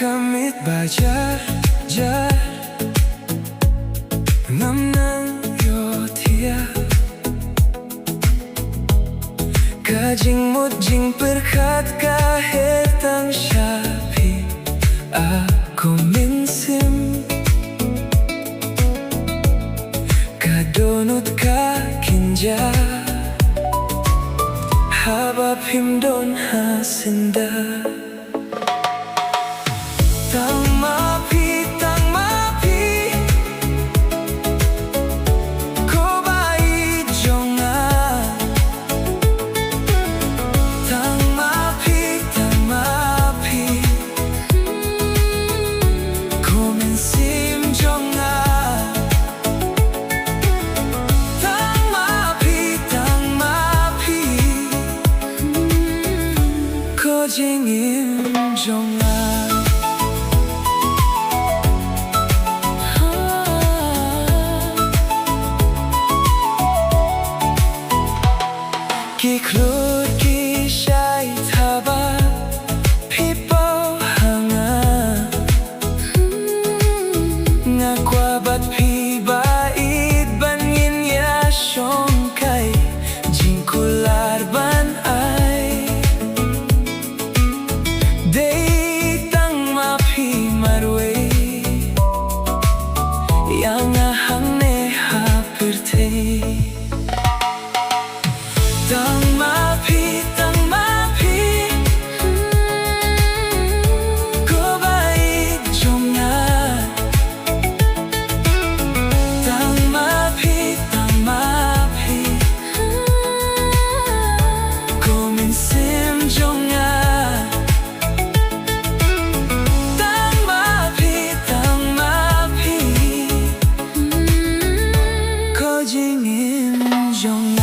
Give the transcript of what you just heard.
Kamit bajar jar namnang yotia Kajing mudjing perkat kahit ang syapi Ako minsim Kadonot ka kinja Habab himdon hasinda Tang mapi Ko bai jonga Tang mapi Ko minsim jonga Tang mapi Ko jingim jonga Ki klut ki shai thaba Pipo hanga Nga kwa bat pi bait ban yin ya shong kai Jing kular ban ai Day tang ma pi marwe Yang ahang ne ha pirte Tang mapi Ko bai jonga Tang mapi Ko minsim jonga Tang mapi Ko jingim jonga